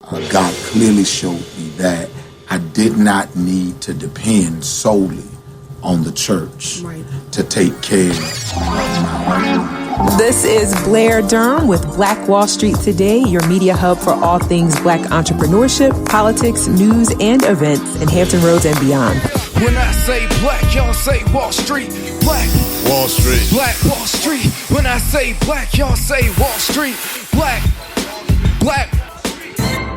God clearly showed me that I did not need to depend solely on the church to take care of my own. This is Blair Durham with Black Wall Street Today, your media hub for all things Black entrepreneurship, politics, news, and events in Hampton Roads and beyond. When I say black, y'all say Wall Street. Black Wall Street. Black Wall Street. When I say black, y'all say Wall Street. Black.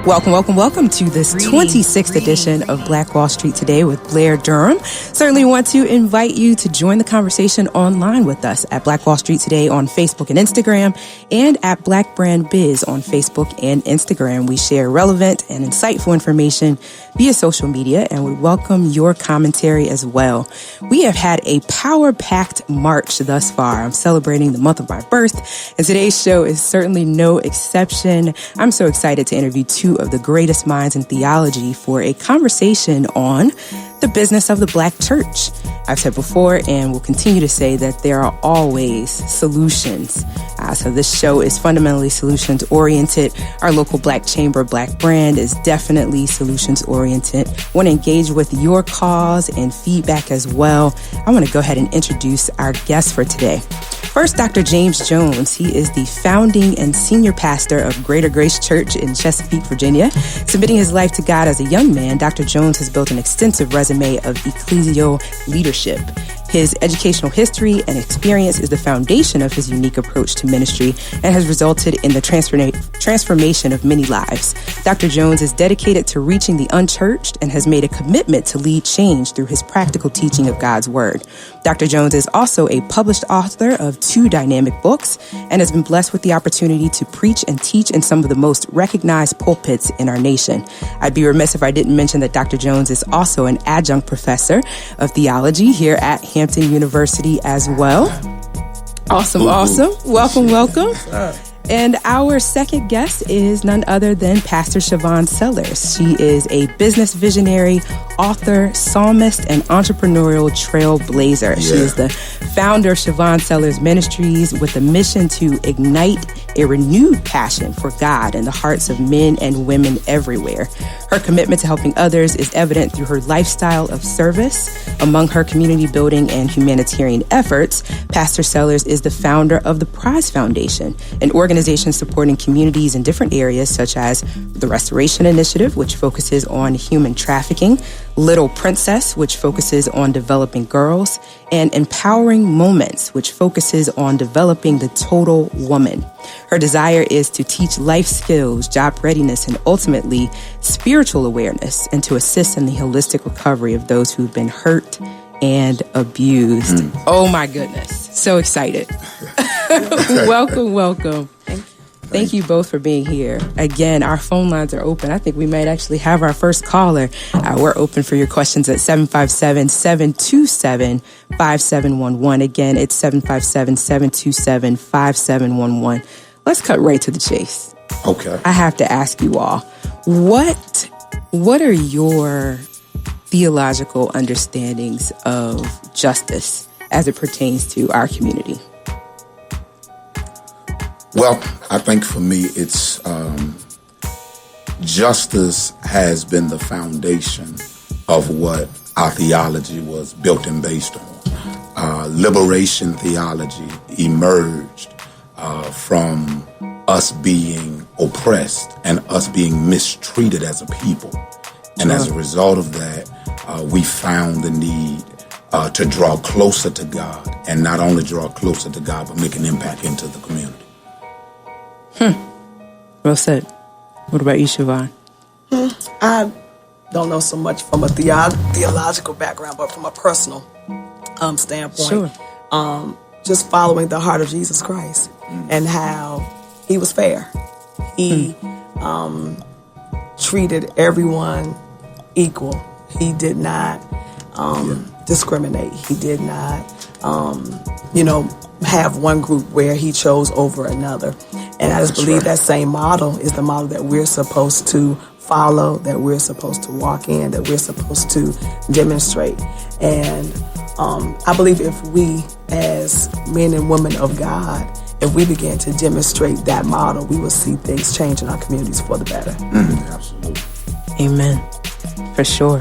Welcome to this 26th edition of Black Wall Street Today with Blair Durham. Certainly want to invite you to join the conversation online with us at Black Wall Street Today on Facebook and Instagram, and at Black Brand Biz on Facebook and Instagram. We share relevant and insightful information via social media, and we welcome your commentary as well. We have had a power-packed March thus far. I'm celebrating the month of my birth, and today's show is certainly no exception. I'm so excited to interview two of the greatest minds in theology for a conversation on the business of the Black church. I've said before and will continue to say that there are always solutions. So this show is fundamentally solutions oriented. Our local Black Chamber, Black Brand is definitely solutions oriented. I want to engage with your cause and feedback as well. I want to go ahead and introduce our guest for today. First, Dr. James Jones. He is the founding and senior pastor of Greater Grace Church in Chesapeake, Virginia. Submitting his life to God as a young man, Dr. Jones has built an extensive resume of ecclesial leadership. His educational history and experience is the foundation of his unique approach to ministry and has resulted in the transformation of many lives. Dr. Jones is dedicated to reaching the unchurched and has made a commitment to lead change through his practical teaching of God's Word. Dr. Jones is also a published author of 2 dynamic books and has been blessed with the opportunity to preach and teach in some of the most recognized pulpits in our nation. I'd be remiss if I didn't mention that Dr. Jones is also an adjunct professor of theology here at Hampton University as well. Awesome. Welcome. And our second guest is none other than Pastor Siobhan Sellers. She is a business visionary, author, psalmist, and entrepreneurial trailblazer. She is the founder of Siobhan Sellers Ministries with a mission to ignite a renewed passion for God in the hearts of men and women everywhere. Her commitment to helping others is evident through her lifestyle of service. Among her community building and humanitarian efforts, Pastor Sellers is the founder of the Prize Foundation, an organization supporting communities in different areas such as the Restoration Initiative, which focuses on human trafficking, Little Princess, which focuses on developing girls, and Empowering Moments, which focuses on developing the total woman. Her desire is to teach life skills, job readiness, and ultimately spiritual awareness, and to assist in the holistic recovery of those who've been hurt and abused. Oh my goodness. So excited. Welcome. Thank you both for being here. Again, our phone lines are open. I think we might actually have our first caller. We're open for your questions at 757-727-5711. Again, it's 757-727-5711. Let's cut right to the chase. Okay. I have to ask you all, what are your theological understandings of justice as it pertains to our community? Well, I think for me, it's justice has been the foundation of what our theology was built and based on. Liberation theology emerged from us being oppressed and us being mistreated as a people. And as a result of that, we found the need to draw closer to God, and not only draw closer to God, but make an impact into the community. Well said. What about you, Siobhan? I don't know so much from a theological background, but from a personal standpoint. Sure. Just following the heart of Jesus Christ and how he was fair. He treated everyone equal. He did not discriminate. He did not, have one group where he chose over another. And I just believe that same model is the model that we're supposed to follow, that we're supposed to walk in, that we're supposed to demonstrate. And I believe if we, as men and women of God, if we begin to demonstrate that model, we will see things change in our communities for the better. Absolutely. Amen. For sure.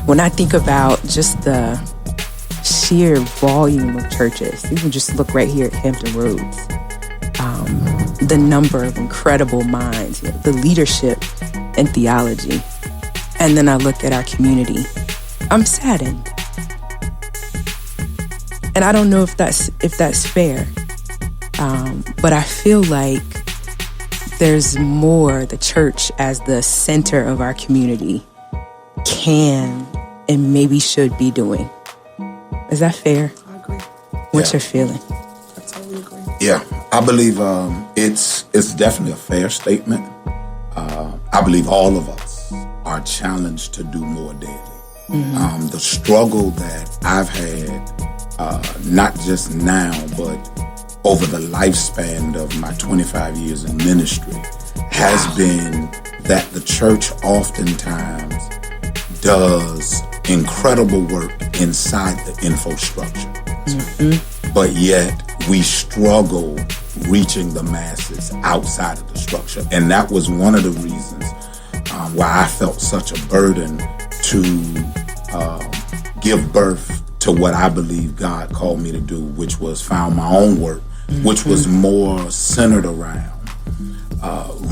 When I think about just the sheer volume of churches, you can just look right here at Hampton Roads. The number of incredible minds, the leadership and theology. And then I look at our community. I'm saddened. And I don't know if that's fair. But I feel like there's more the church as the center of our community can and maybe should be doing. Is that fair? I agree. What's your feeling? I totally agree. Yeah, I believe it's definitely a fair statement. I believe all of us are challenged to do more daily. The struggle that I've had, not just now, but over the lifespan of my 25 years in ministry, has been that the church oftentimes does incredible work inside the infrastructure. But yet we struggle reaching the masses outside of the structure. And that was one of the reasons why I felt such a burden to give birth to what I believe God called me to do, which was found my own work, which was more centered around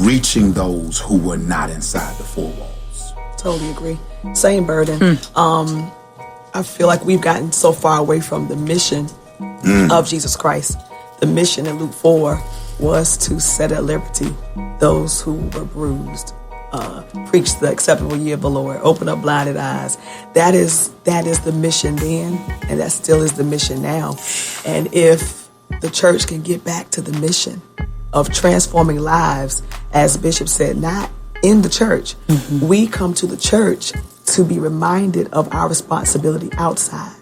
reaching those who were not inside the four walls. Totally agree. Same burden. I feel like we've gotten so far away from the mission of Jesus Christ. The mission in Luke 4 was to set at liberty those who were bruised, preach the acceptable year of the Lord, open up blinded eyes. That is the mission then, and that still is the mission now. And if the church can get back to the mission of transforming lives, as Bishop said, not in the church. We come to the church to be reminded of our responsibility outside.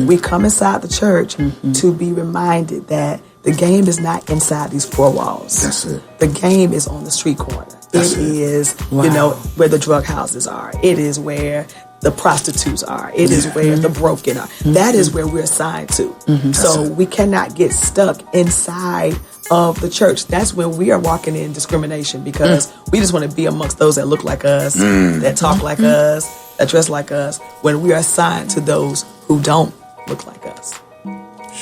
We come inside the church to be reminded that the game is not inside these four walls. That's it. The game is on the street corner. It is, where the drug houses are. It is where the prostitutes are. It is where the broken are. That is where we're assigned to. So we cannot get stuck inside of the church. That's when we are walking in discrimination, because we just want to be amongst those that look like us, that talk like us, that dress like us, when we are assigned to those who don't look like us.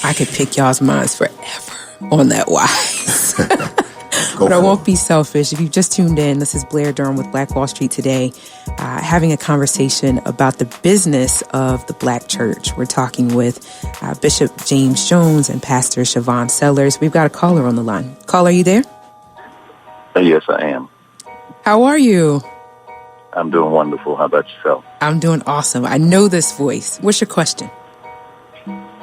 I could pick y'all's minds forever on that why. But I won't be selfish. If you've just tuned in, this is Blair Durham with Black Wall Street Today, having a conversation about the business of the Black church. We're talking with Bishop James Jones and Pastor Siobhan Sellers. We've got a caller on the line. Caller, are you there? Yes, I am. How are you? I'm doing wonderful. How about yourself? I'm doing awesome. I know this voice. What's your question?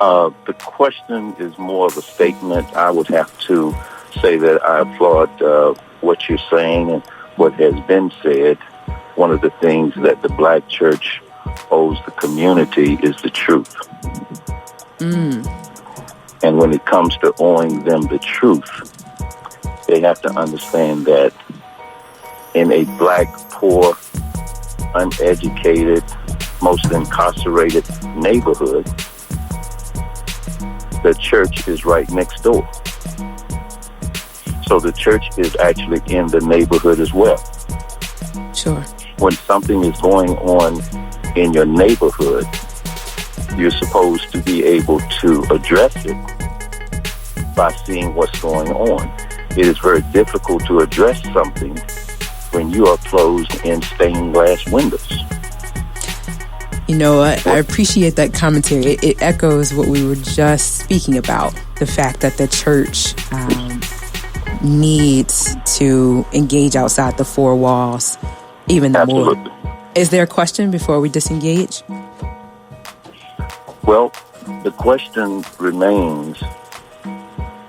The question is more of a statement. I would have to say that I applaud what you're saying and what has been said. One of the things that the Black church owes the community is the truth. And when it comes to owing them the truth, they have to understand that in a Black, poor, uneducated, most incarcerated neighborhood, the church is right next door. So the church is actually in the neighborhood as well. Sure. When something is going on in your neighborhood, you're supposed to be able to address it by seeing what's going on. It is very difficult to address something when you are closed in stained glass windows. You know, I appreciate that commentary. It echoes what we were just speaking about, the fact that the church needs to engage outside the four walls even Absolutely. more. Is there a question before we disengage? Well, the question remains,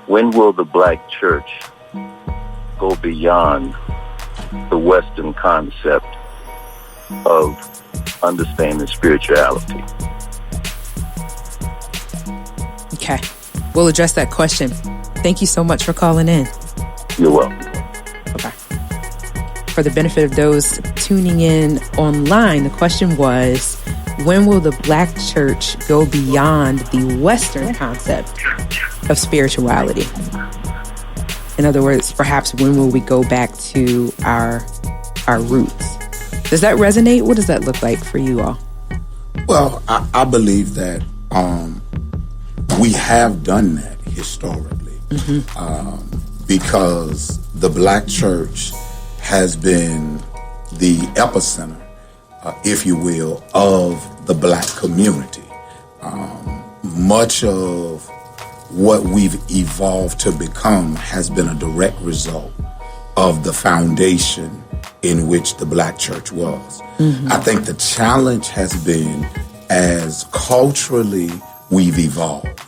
when will the Black church go beyond the Western concept of understanding spirituality? Okay. We'll address that question. Thank you so much for calling in. You're welcome. Okay. For the benefit of those tuning in online, the question was, when will the Black church go beyond the Western concept of spirituality? In other words, perhaps when will we go back to our roots? Does that resonate? What does that look like for you all? Well, I believe that we have done that historically, because the Black church has been the epicenter, if you will, of the Black community. Much of what we've evolved to become has been a direct result of the foundation in which the Black church was. I think the challenge has been, as culturally we've evolved,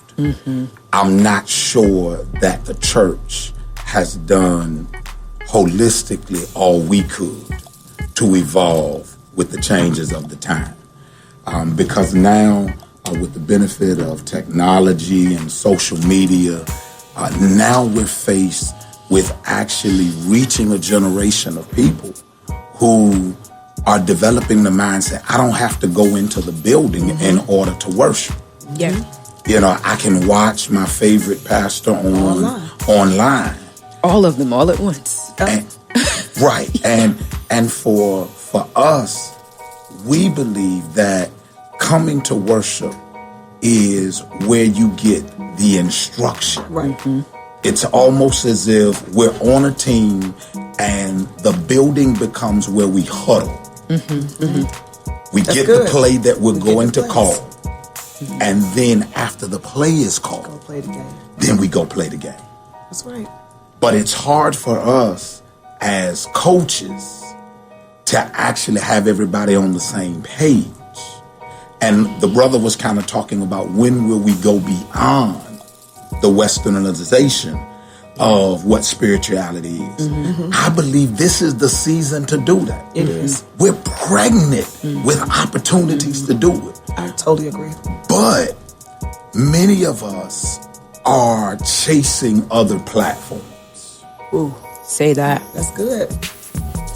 I'm not sure that the church has done holistically all we could to evolve with the changes of the time. Because now, with the benefit of technology and social media, now we're faced with actually reaching a generation of people who are developing the mindset, I don't have to go into the building in order to worship. Yeah. You know, I can watch my favorite pastor online. All of them all at once. And, right. And for us, we believe that coming to worship is where you get the instruction. Right. It's almost as if we're on a team and the building becomes where we huddle. We get the play that we're going to call. And then after the play is called, Go play the game. then we go play the game. That's right. But it's hard for us as coaches to actually have everybody on the same page. And the brother was kind of talking about, when will we go beyond the westernization of what spirituality is? I believe this is the season to do that. It is. We're pregnant with opportunities to do it. I totally agree. But many of us are chasing other platforms. Ooh, Say that. that's good.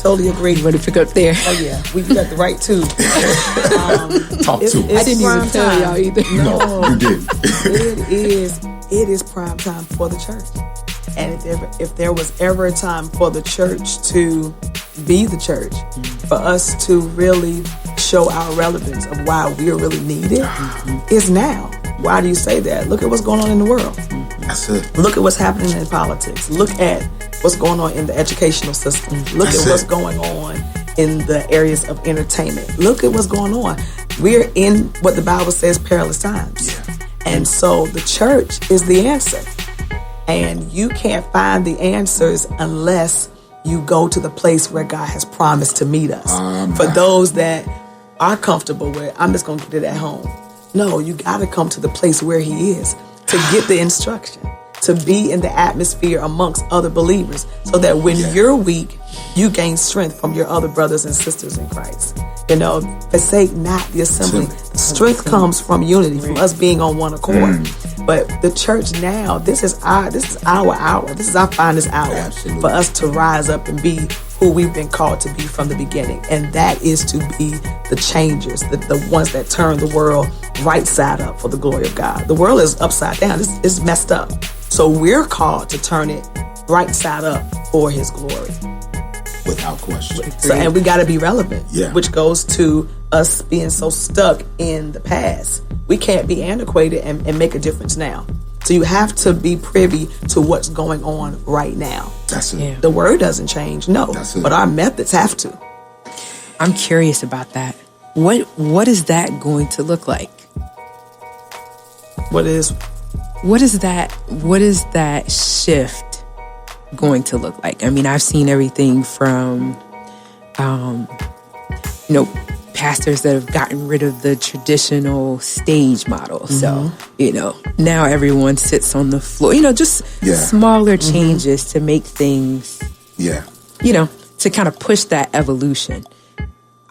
Totally agree. You ready to pick up there? Oh yeah, we got the right too. Talk to us. I didn't even tell y'all either. No, you didn't. It is prime time for the church. And if there was ever a time for the church to be the church, for us to really show our relevance of why we are really needed, is now. Why do you say that? Look at what's going on in the world. That's it. Look at what's happening in politics. Look at what's going on in the educational system. Look That's at what's it. going on in the areas of entertainment. Look at what's going on. We're in what the Bible says, perilous times. Yeah. And so the church is the answer. And you can't find the answers unless you go to the place where God has promised to meet us. For those that are comfortable with, I'm just going to get it at home. No, you got to come to the place where He is to get the instruction, to be in the atmosphere amongst other believers, so that when you're weak, you gain strength from your other brothers and sisters in Christ. You know, forsake not the assembly. The strength comes from unity, from us being on one accord. But the church now, this is our hour. This is our finest hour. Absolutely. For us to rise up and be who we've been called to be from the beginning. And that is to be the changers, the ones that turn the world right side up for the glory of God. The world is upside down. It's messed up. So we're called to turn it right side up for His glory. Without question. So, and we got to be relevant, Yeah. which goes to us being so stuck in the past. We can't be antiquated and make a difference now. So you have to be privy to what's going on right now. That's it. Yeah. The word doesn't change, no, That's it. but our methods have to. I'm curious about that. What is that going to look like? What is that shift going to look like? I mean, I've seen everything from, pastors that have gotten rid of the traditional stage model. So, now everyone sits on the floor, just smaller changes to make things, to kind of push that evolution.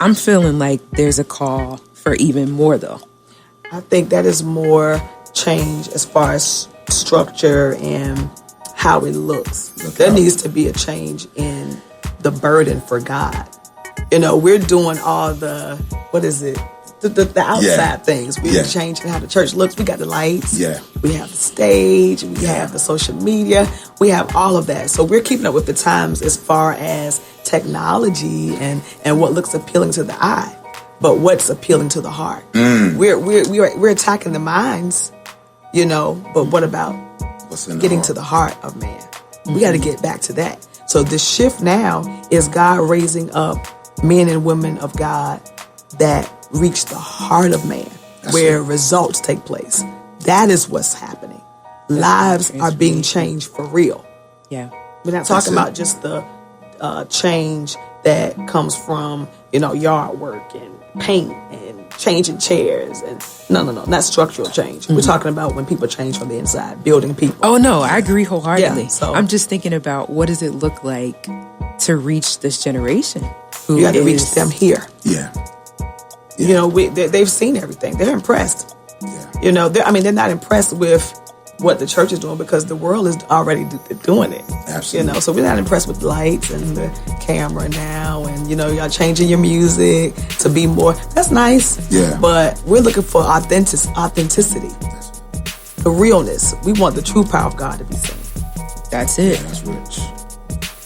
I'm feeling like there's a call for even more, though. I think that is more change as far as structure and how it looks. There needs to be a change in the burden for God. We're doing all the, the outside things. We're changing how the church looks. We got the lights. Yeah. We have the stage. We have the social media. We have all of that. So we're keeping up with the times as far as technology and what looks appealing to the eye, but what's appealing to the heart. We're attacking the minds, but what about getting to the heart of man? We got to get back to that. So the shift now is God raising up men and women of God that reach the heart of man, where results take place. That is what's happening. Lives are being changed for real. Yeah. We're not talking about just the change that comes from, yard work and paint and changing chairs. And no, not structural change. We're talking about when people change from the inside, building people. Oh, no, I agree wholeheartedly. Yeah, so, I'm just thinking about what does it look like to reach this generation? You got to reach them here. Yeah. They've seen everything. They're impressed. Yeah. They're not impressed with what the church is doing because the world is already doing it. Absolutely. So we're not impressed with the lights and the camera now, and y'all changing your music to be more. That's nice. Yeah. But we're looking for authenticity, the realness. We want the true power of God to be seen. That's it. That's rich.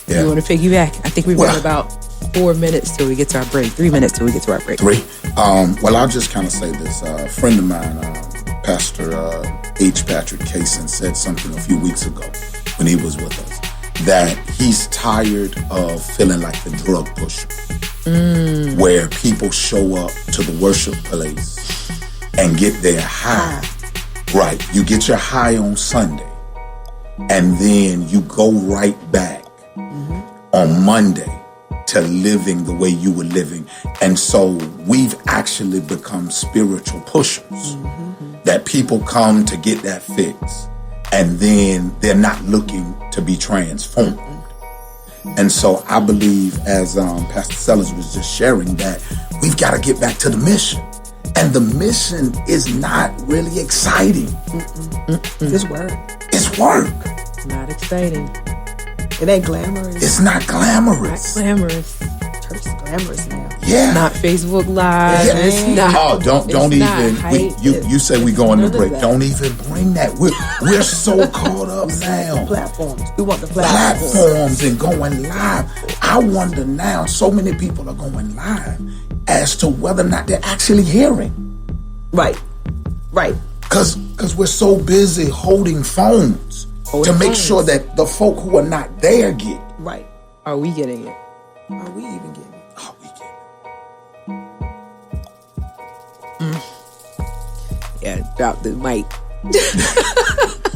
You want to piggyback? I think we've got about 4 minutes till we get to our break. 3 minutes till we get to our break. 3. Well, I'll just kind of say this. A friend of mine, Pastor H. Patrick Kaysen, said something a few weeks ago when he was with us, that he's tired of feeling like the drug pusher, where people show up to the worship place and get their high. Right. You get your high on Sunday, and then you go right back on Monday to living the way you were living. And so we've actually become spiritual pushers, that people come to get that fix, and then they're not looking to be transformed. And so I believe, as Pastor Sellers was just sharing, that we've got to get back to the mission. And the mission is not really exciting. It's work. It's work. Not exciting. It ain't glamorous. It's not glamorous. Not glamorous. Church is glamorous now. Yeah. Not Facebook Live. Yeah. It's not. Oh, don't even. You say we going to break. Don't even bring that. We're so caught up now. Platforms. We want the platforms. Platforms and going live. I wonder now, so many people are going live as to whether or not they're actually hearing. Right. Because we're so busy holding phones to make sure that the folk who are not there get it. Right. Are we getting it? Are we even getting it? Are we getting it? Yeah, drop the mic.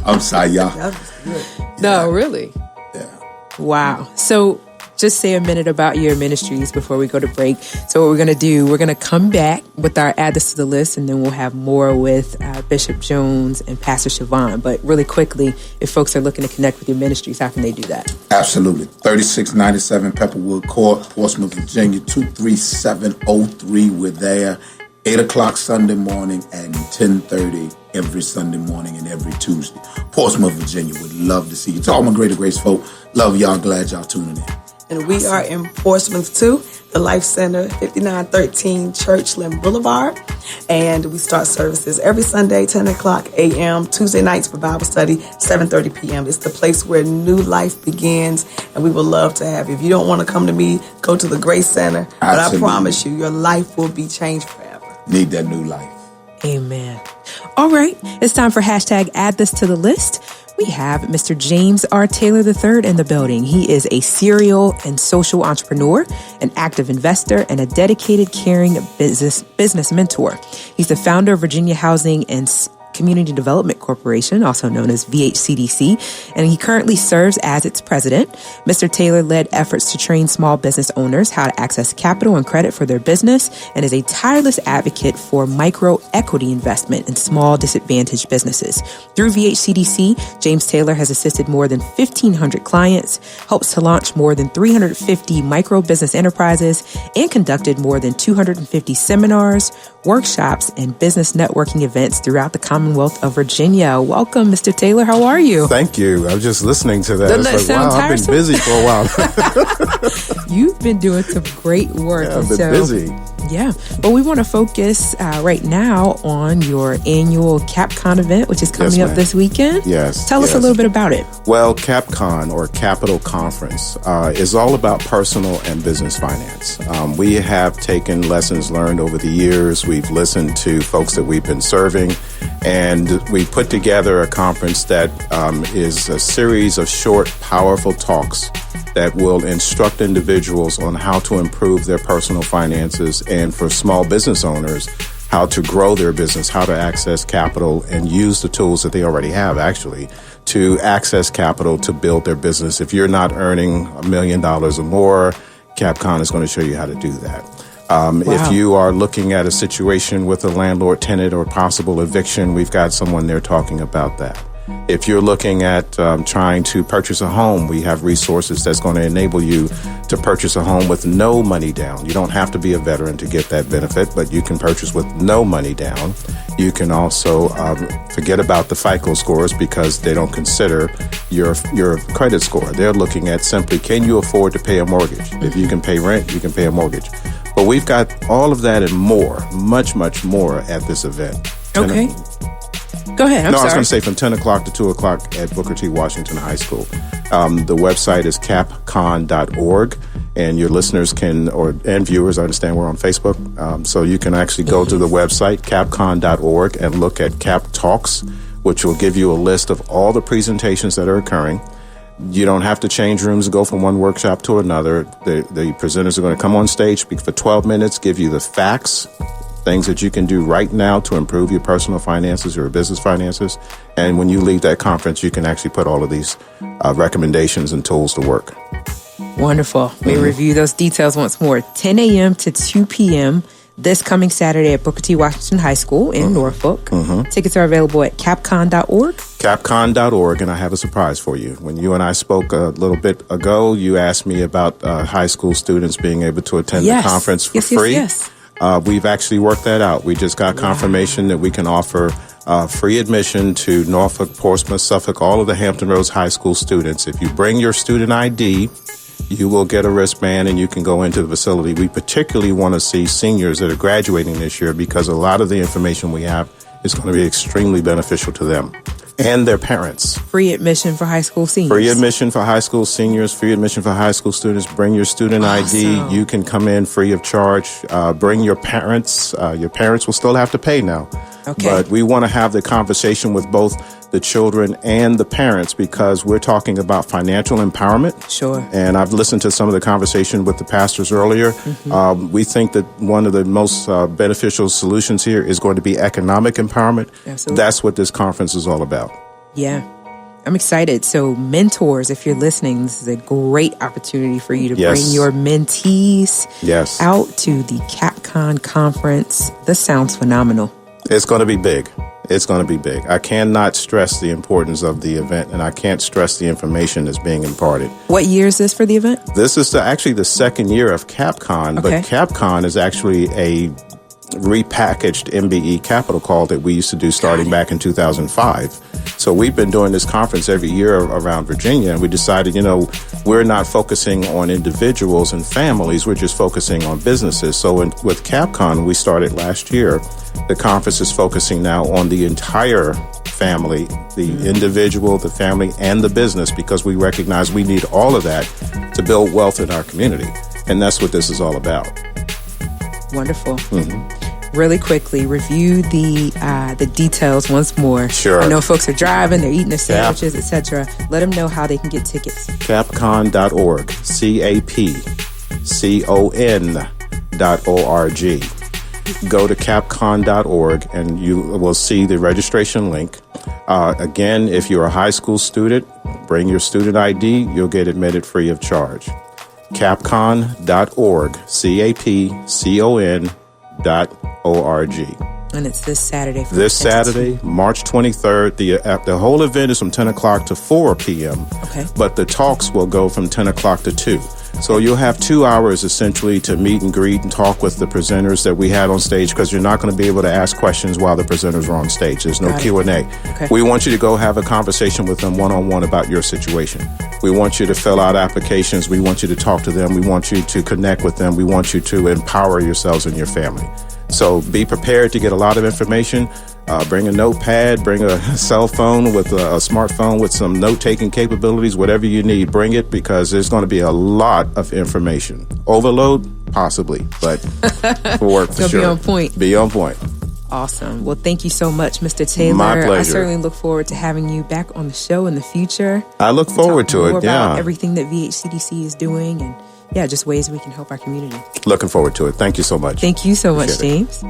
I'm sorry, y'all. That was good. No, really? Yeah. Wow. So just say a minute about your ministries before we go to break. So what we're going to do, we're going to come back with our add this to the list, and then we'll have more with Bishop Jones and Pastor Siobhan. But really quickly, if folks are looking to connect with your ministries, how can they do that? Absolutely. 3697 Pepperwood Court, Portsmouth, Virginia, 23703. We're there. 8 o'clock Sunday morning and 10:30 every Sunday morning and every Tuesday. Portsmouth, Virginia. Would love to see you. To all my Greater Grace folk, love y'all. Glad y'all tuning in. And we are in Portsmouth too, the Life Center, 5913 Churchland Boulevard. And we start services every Sunday, 10 o'clock a.m., Tuesday nights for Bible study, 7:30 p.m. It's the place where new life begins, and we would love to have you. If you don't want to come to me, go to the Grace Center. But I promise you, your life will be changed forever. Need that new life. Amen. All right. It's time for hashtag add this to the list. We have Mr. James R. Taylor III in the building. He is a serial and social entrepreneur, an active investor, and a dedicated, caring business mentor. He's the founder of Virginia Housing and Community Development Corporation, also known as VHCDC, and he currently serves as its president. Mr. Taylor led efforts to train small business owners how to access capital and credit for their business, and is a tireless advocate for micro equity investment in small disadvantaged businesses. Through VHCDC, James Taylor has assisted more than 1,500 clients, helps to launch more than 350 micro business enterprises, and conducted more than 250 seminars, workshops, and business networking events throughout the Commonwealth of Virginia. Welcome, Mr. Taylor. How are you? Thank you. I was just listening to that. Doesn't that sound I've been busy for a while. You've been doing some great work. Yeah, I've been busy. Yeah. Well, we want to focus right now on your annual CapCon event, which is coming up this weekend. Yes. Tell us a little bit about it. Well, CapCon, or Capital Conference, is all about personal and business finance. We have taken lessons learned over the years. We've listened to folks that we've been serving, and we put together a conference that is a series of short, powerful talks that will instruct individuals on how to improve their personal finances, and for small business owners, how to grow their business, how to access capital and use the tools that they already have, actually, to access capital to build their business. If you're not earning $1 million or more, CapCon is going to show you how to do that. If you are looking at a situation with a landlord tenant or possible eviction, we've got someone there talking about that. If you're looking at trying to purchase a home, we have resources that's going to enable you to purchase a home with no money down. You don't have to be a veteran to get that benefit, but you can purchase with no money down. You can also forget about the FICO scores, because they don't consider your credit score. They're looking at simply, can you afford to pay a mortgage? If you can pay rent, you can pay a mortgage. But we've got all of that and more, much, much more at this event. Okay. Go ahead. I'm sorry. I was going to say from 10 o'clock to 2 o'clock at Booker T. Washington High School. The website is capcon.org, and your listeners and viewers, I understand we're on Facebook, so you can actually go to the website, capcon.org, and look at Cap Talks, which will give you a list of all the presentations that are occurring. You don't have to change rooms and go from one workshop to another. The presenters are going to come on stage, speak for 12 minutes, give you the facts, things that you can do right now to improve your personal finances or your business finances. And when you leave that conference, you can actually put all of these recommendations and tools to work. Wonderful. We review those details once more. 10 a.m. to 2 p.m. this coming Saturday at Booker T. Washington High School in Norfolk. Tickets are available at capcon.org. Capcon.org, and I have a surprise for you. When you and I spoke a little bit ago, you asked me about high school students being able to attend the conference for free. Yes. We've actually worked that out. We just got confirmation that we can offer free admission to Norfolk, Portsmouth, Suffolk, all of the Hampton Roads high school students. If you bring your student ID, you will get a wristband and you can go into the facility. We particularly want to see seniors that are graduating this year, because a lot of the information we have is going to be extremely beneficial to them and their parents. Free admission for high school seniors. Free admission for high school seniors, free admission for high school students. Bring your student ID. You can come in free of charge. Bring your parents. Your parents will still have to pay now. Okay. But we want to have the conversation with both the children and the parents, because we're talking about financial empowerment. Sure. And I've listened to some of the conversation with the pastors earlier. We think that one of the most beneficial solutions here is going to be economic empowerment. Absolutely. That's what this conference is all about. Yeah. I'm excited. So mentors, if you're listening, this is a great opportunity for you to bring your mentees out to the CapCon conference. This sounds phenomenal. It's going to be big. It's going to be big. I cannot stress the importance of the event, and I can't stress the information that's being imparted. What year is this for the event? This is actually the second year of CapCon, but CapCon is actually a repackaged MBE capital call that we used to do starting back in 2005. So we've been doing this conference every year around Virginia, and we decided, we're not focusing on individuals and families. We're just focusing on businesses. So with CapCon, we started last year. The conference is focusing now on the entire family, the individual, the family, and the business, because we recognize we need all of that to build wealth in our community. And that's what this is all about. Wonderful. Really quickly, review the details once more. Sure. I know folks are driving, they're eating their sandwiches, etc. Let them know how they can get tickets. Capcon.org. CAPCON.org. Go to capcon.org and you will see the registration link. Again, if you're a high school student, bring your student ID. You'll get admitted free of charge. Capcon.org. CAPCON.org. And it's this Saturday. This Saturday, March 23rd. The whole event is from 10 o'clock to 4 p.m. Okay. But the talks will go from 10 o'clock to 2. So you'll have 2 hours essentially to meet and greet and talk with the presenters that we had on stage, because you're not going to be able to ask questions while the presenters are on stage. There's no Q&A. Okay. We want you to go have a conversation with them one-on-one about your situation. We want you to fill out applications. We want you to talk to them. We want you to connect with them. We want you to empower yourselves and your family. So be prepared to get a lot of information. Bring a notepad, bring a cell phone with a smartphone with some note-taking capabilities, whatever you need, bring it, because there's going to be a lot of information. Overload? Possibly, but will work for sure. Be on point. Be on point. Awesome. Well, thank you so much, Mr. Taylor. My pleasure. I certainly look forward to having you back on the show in the future. I look forward to it, more about everything that VHCDC is doing, and just ways we can help our community. Looking forward to it. Thank you so much. Thank you so much, James.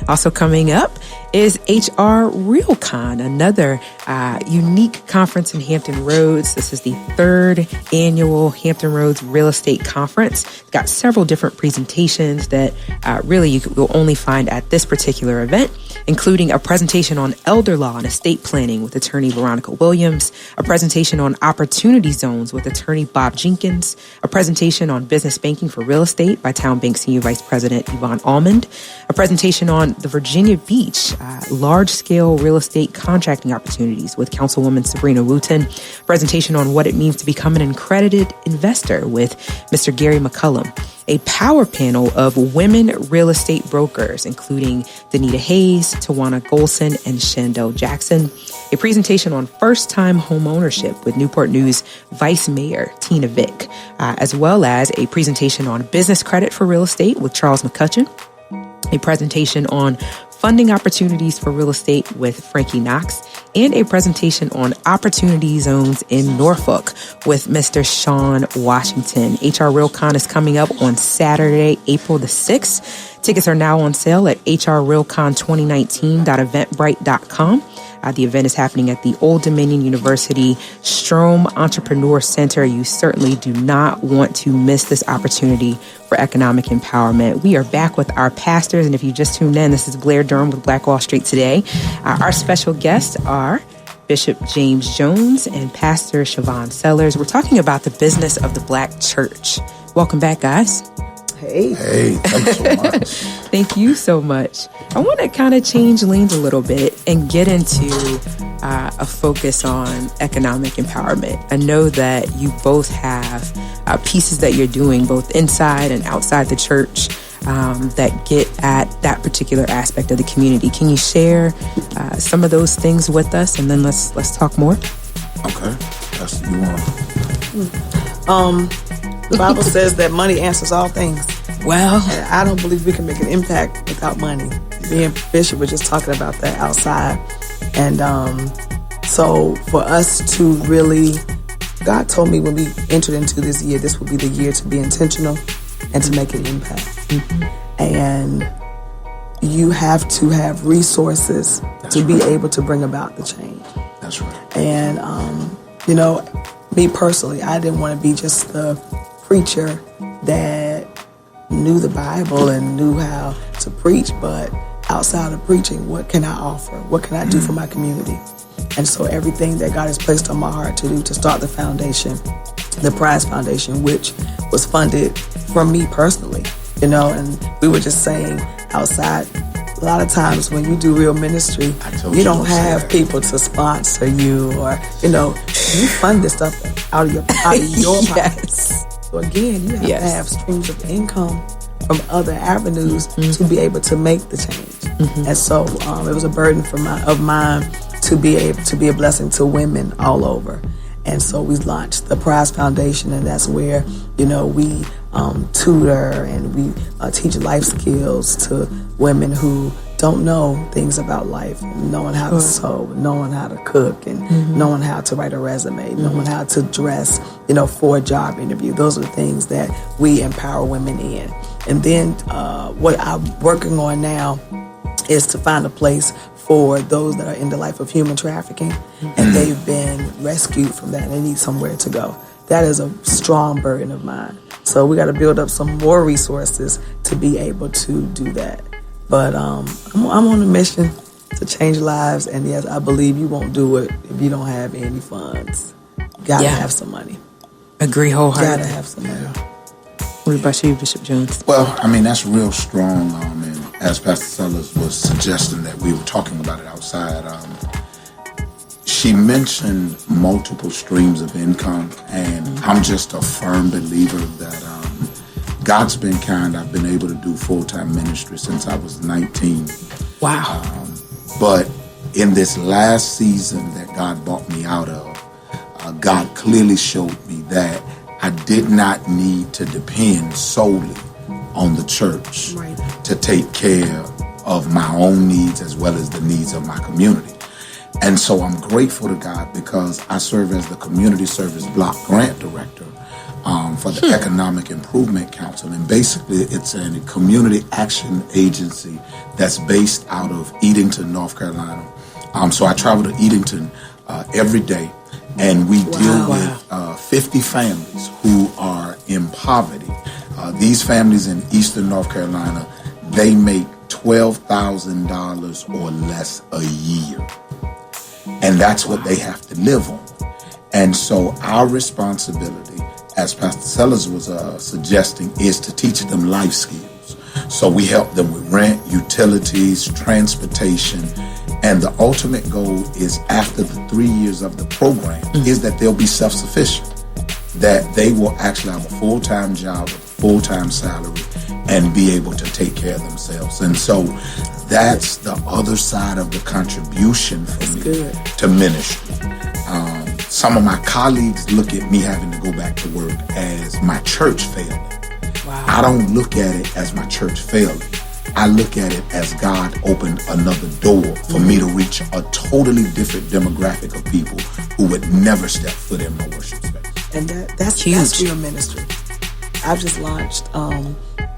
Also coming up is HR RealCon, another unique conference in Hampton Roads. This is the 3rd annual Hampton Roads Real Estate Conference. It's got several different presentations that really you'll only find at this particular event, including a presentation on elder law and estate planning with attorney Veronica Williams, a presentation on opportunity zones with attorney Bob Jenkins, a presentation on business banking for real estate by Town Bank Senior Vice President Yvonne Almond, a presentation on the Virginia Beach large-scale real estate contracting opportunities with Councilwoman Sabrina Wooten, a presentation on what it means to become an accredited investor with Mr. Gary McCullum, a power panel of women real estate brokers, including Danita Hayes, Tawana Golson, and Shandell Jackson, a presentation on first-time home ownership with Newport News Vice Mayor Tina Vick, as well as a presentation on business credit for real estate with Charles McCutcheon, a presentation on funding opportunities for real estate with Frankie Knox, and a presentation on opportunity zones in Norfolk with Mr. Sean Washington. HR RealCon is coming up on Saturday, April the 6th. Tickets are now on sale at hrrealcon2019.eventbrite.com. The event is happening at the Old Dominion University Strom Entrepreneur Center. You certainly do not want to miss this opportunity for economic empowerment. We are back with our pastors, and if you just tuned in, this is Blair Durham with Black Wall Street Today. Our special guests are Bishop James Jones and Pastor Siobhan Sellers. We're talking about the business of the Black church. Welcome back, guys. Hey, thanks so much. Thank you so much. I want to kind of change lanes a little bit and get into a focus on economic empowerment. I know that you both have pieces that you're doing both inside and outside the church that get at that particular aspect of the community. Can you share some of those things with us, and then let's talk more? Okay, that's what you want. The Bible says that money answers all things. Well, and I don't believe we can make an impact without money. Me and Bishop were just talking about that outside. And so for us to really, God told me when we entered into this year, this would be the year to be intentional and to make an impact. Mm-hmm. And you have to have resources to be able to bring about the change. That's right. And, me personally, I didn't want to be just the preacher that knew the Bible and knew how to preach, but outside of preaching, what can I offer? What can I do for my community? And so everything that God has placed on my heart to do to start the foundation, the Prize Foundation, which was funded from me personally, and we were just saying outside, a lot of times when you do real ministry, you don't have people to sponsor you, or, you fund this stuff out of your pocket. Yes. So again, you have to have streams of income from other avenues to be able to make the change. Mm-hmm. And so it was a burden of mine to be able to be a blessing to women all over. And so we launched the Prize Foundation, and that's where, we tutor and we teach life skills to women who don't know things about life, knowing how to sew, knowing how to cook, and knowing how to write a resume, knowing how to dress, for a job interview. Those are the things that we empower women in. And then what I'm working on now is to find a place for those that are in the life of human trafficking, and they've been rescued from that and they need somewhere to go. That is a strong burden of mine. So we got to build up some more resources to be able to do that. But I'm on a mission to change lives, and yes, I believe you won't do it if you don't have any funds. Gotta have some money. Agree wholeheartedly. Gotta have some money. What about you, Bishop Jones? Well, I mean, that's real strong. And as Pastor Sellers was suggesting that we were talking about it outside, she mentioned multiple streams of income, and I'm just a firm believer that God's been kind. I've been able to do full-time ministry since I was 19. Wow. But in this last season that God brought me out of, God clearly showed me that I did not need to depend solely on the church to take care of my own needs as well as the needs of my community. And so I'm grateful to God because I serve as the Community Service Block Grant Director for the Economic Improvement Council. And basically it's a community action agency that's based out of Edenton, North Carolina. So I travel to Edenton every day, and we deal with 50 families who are in poverty. These families in Eastern North Carolina, they make $12,000 or less a year. And that's what they have to live on. And so our responsibility, as Pastor Sellers was suggesting, is to teach them life skills. So we help them with rent, utilities, transportation, and the ultimate goal is after the 3 years of the program is that they'll be self-sufficient, that they will actually have a full-time job with a full-time salary and be able to take care of themselves. And so that's the other side of the contribution for me to ministry. Some of my colleagues look at me having to go back to work as my church failing. Wow. I don't look at it as my church failing. I look at it as God opened another door for me to reach a totally different demographic of people who would never step foot in my worship space. And that's huge. That's real ministry. I've just launched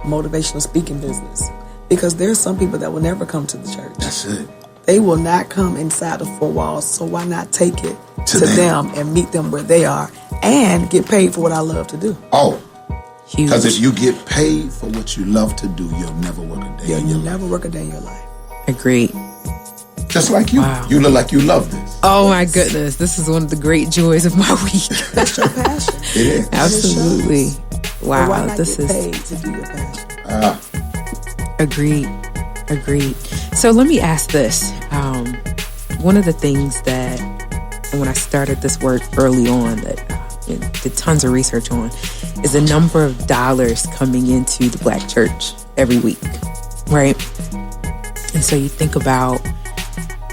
motivational speaking business because there's some people that will never come to the church. That's it. They will not come inside the four walls, so why not take it to them and meet them where they are and get paid for what I love to do? Oh, because if you get paid for what you love to do, you'll never work a day in your life. You'll never work a day in your life. Agreed. Just like you. Wow. You look like you love this. Oh, my goodness. This is one of the great joys of my week. That's your passion. It is. Absolutely. Wow. So why not this get is paid to do your passion? Agreed. So let me ask this. One of the things that, when I started this work early on, that did tons of research on, is the number of dollars coming into the Black church every week, right? And so you think about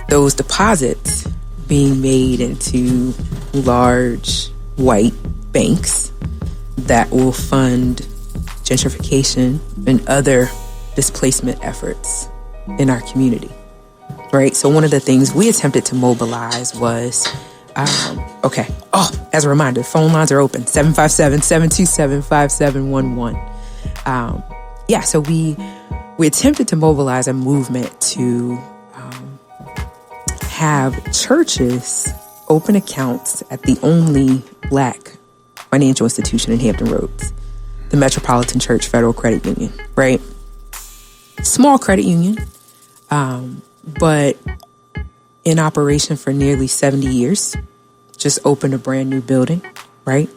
those deposits being made into large white banks that will fund gentrification and other displacement efforts in our community, right? So one of the things we attempted to mobilize was, as a reminder, phone lines are open, 757-727-5711. So we attempted to mobilize a movement to have churches open accounts at the only Black financial institution in Hampton Roads, the Metropolitan Church Federal Credit Union, right? Small credit union, but in operation for nearly 70 years, just opened a brand new building, right?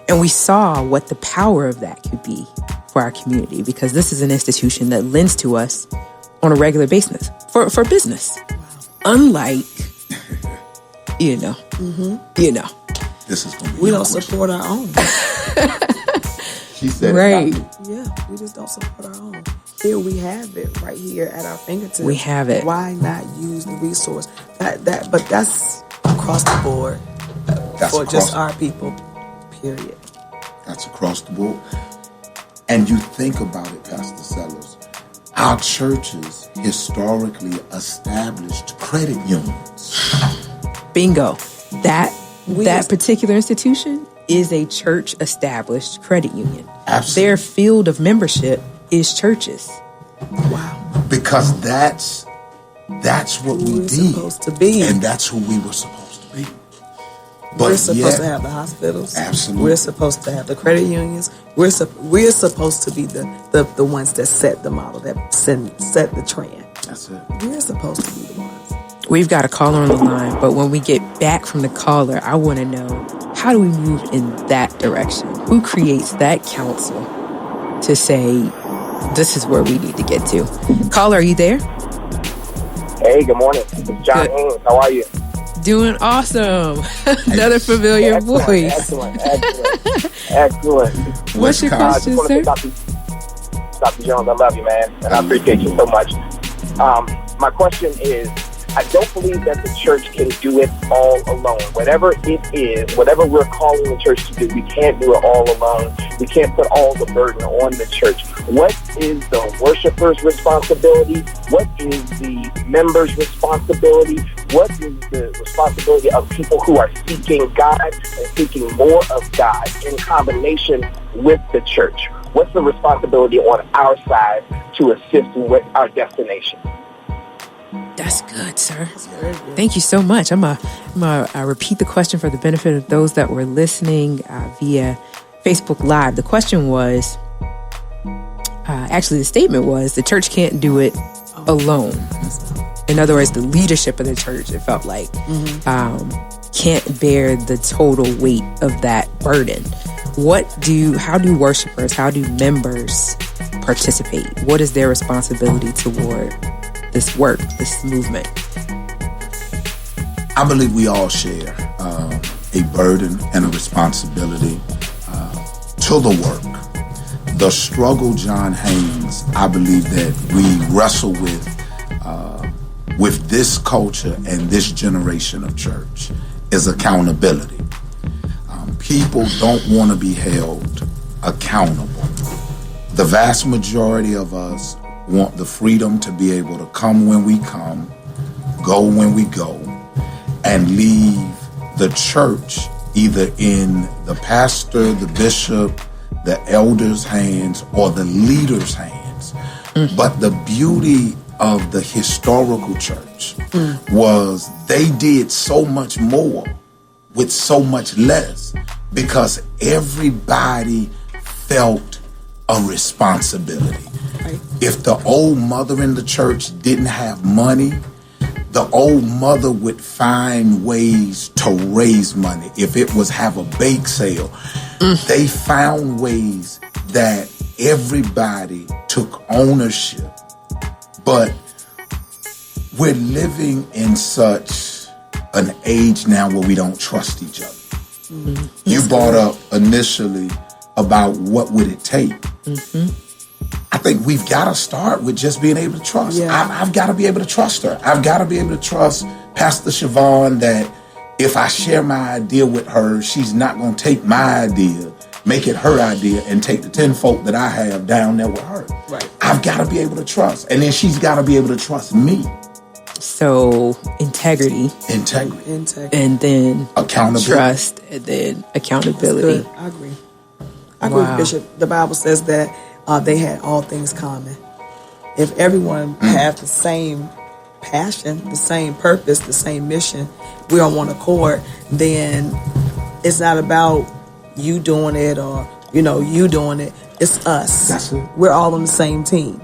And we saw what the power of that could be for our community, because this is an institution that lends to us on a regular basis for business. Unlike, This is going to be we don't support our own. She said right. Yeah, we just don't support our own. Here we have it right here at our fingertips. We have it. Why not use the resource? But that's across the board for just our people, period. That's across the board. And you think about it, Pastor Sellers, our churches historically established credit unions. Bingo. That particular institution is a church-established credit union. Absolutely. Their field of membership is churches. Wow. Because that's what we did. Supposed to be. And that's who we were supposed to be. We're supposed to have the hospitals. Absolutely. We're supposed to have the credit unions. We're supposed to be the ones that set the model, that set the trend. That's it. We're supposed to be the ones. We've got a caller on the line, but when we get back from the caller, I want to know, how do we move in that direction? Who creates that council to say, this is where we need to get to? Caller, are you there? Hey, good morning. It's John Haynes. How are you? Doing awesome. Another familiar voice. Excellent. What's your question, sir? Dr. Jones, I love you, man, and I appreciate you so much. My question is, I don't believe that the church can do it all alone. Whatever it is, whatever we're calling the church to do, we can't do it all alone. We can't put all the burden on the church. What is the worshiper's responsibility? What is the member's responsibility? What is the responsibility of people who are seeking God and seeking more of God in combination with the church? What's the responsibility on our side to assist with our destination? That's good, sir. Thank you so much. I'm gonna repeat the question for the benefit of those that were listening via Facebook Live. The question was, actually the statement was, the church can't do it alone. In other words, the leadership of the church, it felt like, can't bear the total weight of that burden. How do worshipers, how do members participate? What is their responsibility toward this work, this movement? I believe we all share a burden and a responsibility to the work. The struggle, John Haynes, I believe that we wrestle with this culture and this generation of church is accountability. People don't want to be held accountable. The vast majority of us want the freedom to be able to come when we come, go when we go, and leave the church either in the pastor, the bishop, the elder's hands, or the leader's hands. But the beauty of the historical church was they did so much more with so much less because everybody felt a responsibility. Right. If the old mother in the church didn't have money, the old mother would find ways to raise money. If it was have a bake sale, they found ways that everybody took ownership. But we're living in such an age now where we don't trust each other. You brought up initially about what would it take. I think we've got to start with just being able to trust. I've got to be able to trust her. I've got to be able to trust Pastor Siobhan that if I share my idea with her, she's not going to take my idea, make it her idea, and take the 10 folk that I have down there with her. Right. I've got to be able to trust. And then she's got to be able to trust me. So integrity. And then accountability. Trust, and then accountability. I agree. I agree, Bishop. The Bible says that they had all things common. If everyone had the same passion, the same purpose, the same mission, we're on one accord, then it's not about you doing it or, you doing it. It's us. That's it. We're all on the same team.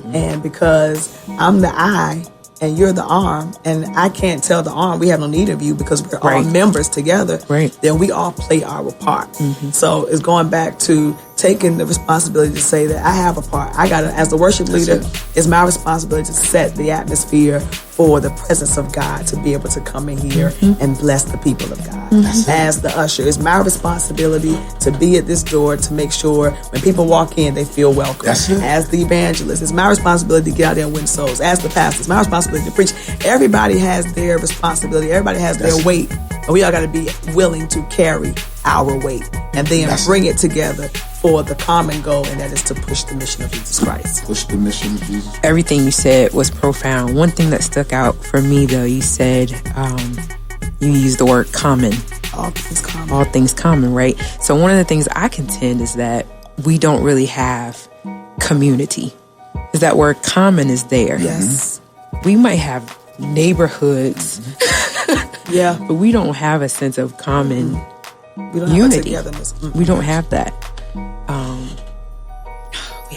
And because I'm the eye and you're the arm, and I can't tell the arm we have no need of you because we're all members together, then we all play our part. So it's going back to taking the responsibility to say that I have a part. I got to, as the worship leader, it's my responsibility to set the atmosphere for the presence of God to be able to come in here and bless the people of God. As the usher, it's my responsibility to be at this door to make sure when people walk in, they feel welcome. As the evangelist, it's my responsibility to get out there and win souls. As the pastor, it's my responsibility to preach. Everybody has their responsibility. Everybody has their weight. And we all got to be willing to carry our weight and then bring it together for the common goal, and that is to push the mission of Jesus Christ. Push the mission of Jesus Christ. Everything you said was profound. One thing that stuck out for me, though, you said you used the word common. All things common. All things common, right? So one of the things I contend is that we don't really have community. Because that word common is there. Yes. We might have neighborhoods Yeah. But we don't have a sense of common We don't have a unity. togetherness. We don't have that.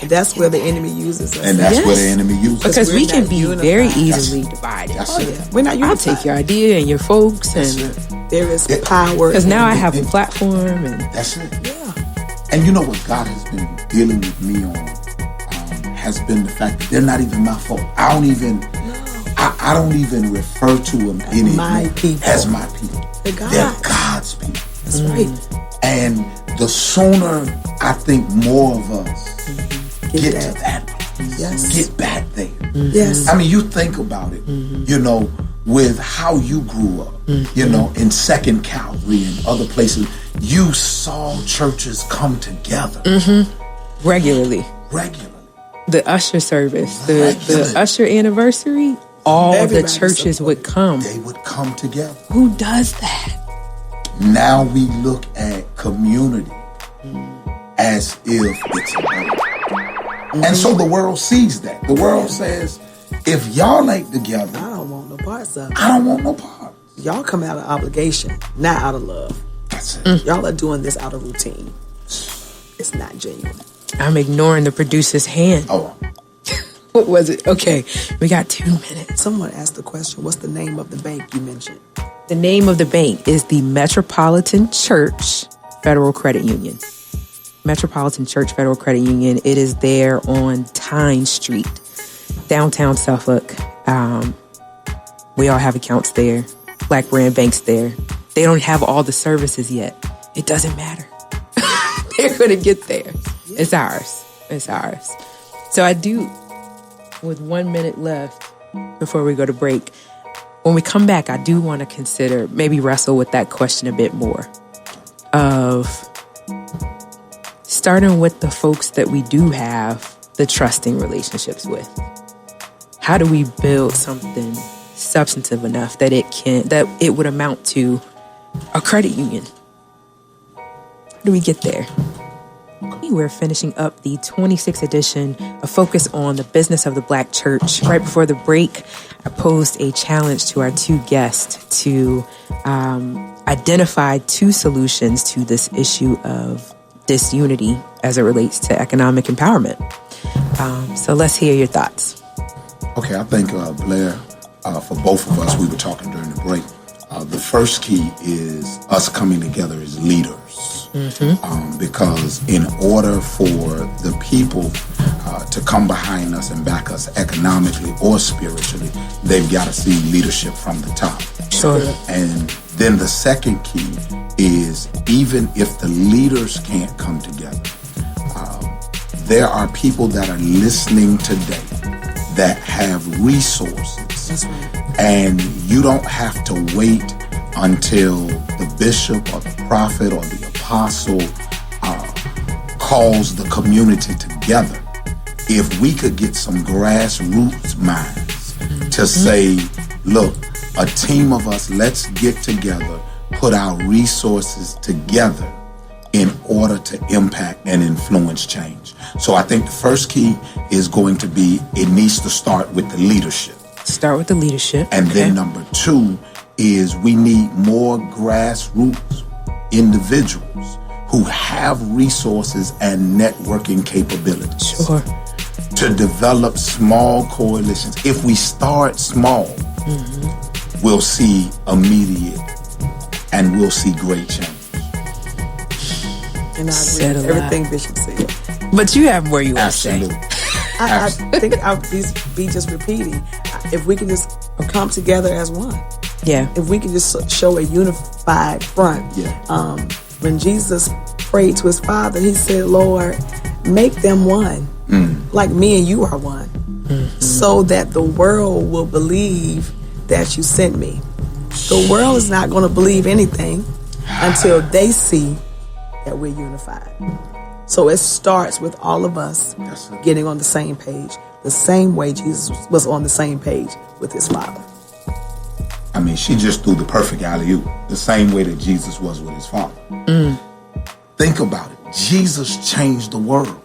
That's where the enemy uses us. And that's Yes. where the enemy uses Because we're we can not be unified. very easily divided. That's Oh, it. yeah. We're not I'll unified. take your idea and your folks, That's and it. There is It- power. because now I have a it- platform, and That's it. Yeah. And you know what God has been dealing with me on has been the fact that they're not even my fault. I don't even refer to them anymore my people. as my people. They're God's. They're God's people. That's right. And the sooner I think more of us get that. to that place, Yes. get back there. Yes. I mean, you think about it, you know, with how you grew up, you know, in 2nd Calvary and other places, you saw churches come together regularly. regularly. The usher service, the Regularly. usher anniversary, all Everybody the churches would come. They would come together. Who does that? Now we look at community as if it's a burden. And so the world sees that. The world says, if y'all ain't together, I don't want no parts of it. I don't want no part. Y'all come out of obligation, not out of love. That's it. Y'all are doing this out of routine. It's not genuine. I'm ignoring the producer's hand. Oh, What was it? Okay, we got 2 minutes. Someone asked the question, what's the name of the bank you mentioned? The name of the bank is the Metropolitan Church Federal Credit Union. Metropolitan Church Federal Credit Union. It is there on Tyne Street, downtown Suffolk. We all have accounts there. Black brand banks there. They don't have all the services yet. It doesn't matter. They're going to get there. It's ours. It's ours. So I do, with 1 minute left before we go to break, when we come back, I do want to consider, maybe wrestle with that question a bit more of starting with the folks that we do have the trusting relationships with. How do we build something substantive enough that it would amount to a credit union? How do we get there? We're finishing up the 26th edition of Focus on the Business of the Black Church. Right before the break, I posed a challenge to our 2 guests to identify 2 solutions to this issue of disunity as it relates to economic empowerment. So let's hear your thoughts. okay. I think, Blair, for both of us, we were talking during the break. The first key is us coming together as leaders. Because in order for the people to come behind us and back us economically or spiritually, they've got to see leadership from the top. Sure. And then the second key is, even if the leaders can't come together, there are people that are listening today that have resources. That's right. And you don't have to wait until the bishop or the prophet or the apostle calls the community together. If we could get some grassroots minds to say, look, a team of us, let's get together, put our resources together in order to impact and influence change. So I think the first key is going to be, it needs to start with the leadership. Start with the leadership. And Okay. then number 2 is we need more grassroots individuals who have resources and networking capabilities. Sure. To develop small coalitions. If we start small, we'll see immediate and we'll see great change. And I agree Said with a lot. everything Bishop said. But you have more you want to say. Absolutely. I think I'll be just repeating. If we can just come together as one. Yeah. If we can just show a unified front. Yeah. When Jesus prayed to his Father, he said, Lord, make them one. Like me and you are one. So that the world will believe that you sent me. The world is not going to believe anything until they see that we're unified. So it starts with all of us Yes, sir. getting on the same page, the same way Jesus was on the same page with his Father. I mean, she just threw the perfect alley-oop, the same way that Jesus was with his Father. Think about it. Jesus changed the world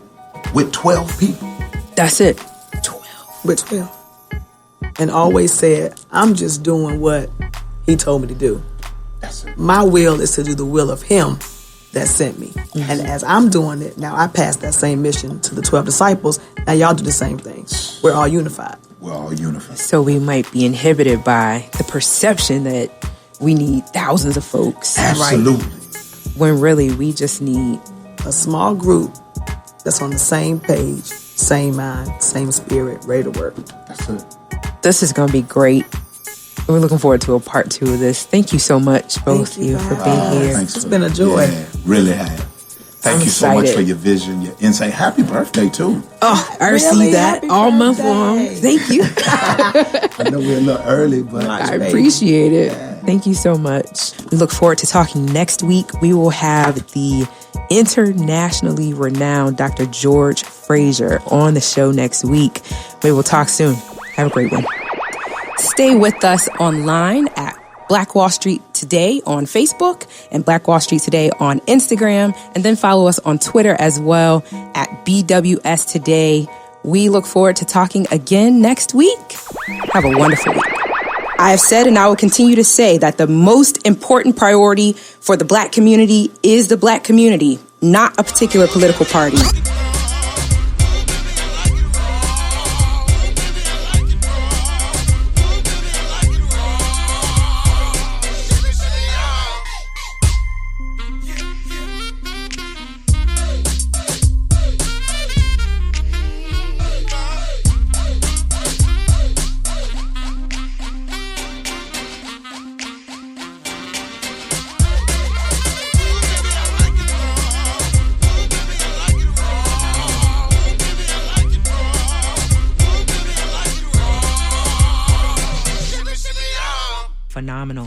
with 12 people. That's it. 12. With 12. And always said, I'm just doing what he told me to do. That's it. My will is to do the will of him that sent me. And as I'm doing it, now I pass that same mission to the 12 disciples. Now y'all do the same thing. We're all unified. We're all unified. So we might be inhibited by the perception that we need thousands of folks. Absolutely. When really we just need A small group that's on the same page, same mind, same spirit, ready to work. That's it. This is going to be great. We're looking forward to a part 2 of this. Thank you so much, both of you, for being here. Thanks It's been a joy. Yeah, really have. Thank you so much excited. for your vision, your insight. Happy birthday, too. Oh, I Really? received that Happy all month birthday. long. Thank you. I know we're a little early, but I appreciate it. Thank you so much. We look forward to talking next week. We will have the internationally renowned Dr. George Fraser on the show next week. We will talk soon. Have a great one. Stay with us online at Black Wall Street Today on Facebook and Black Wall Street Today on Instagram. And then follow us on Twitter as well at BWS Today. We look forward to talking again next week. Have a wonderful week. I have said and I will continue to say that the most important priority for the Black community is the Black community, not a particular political party. Phenomenal.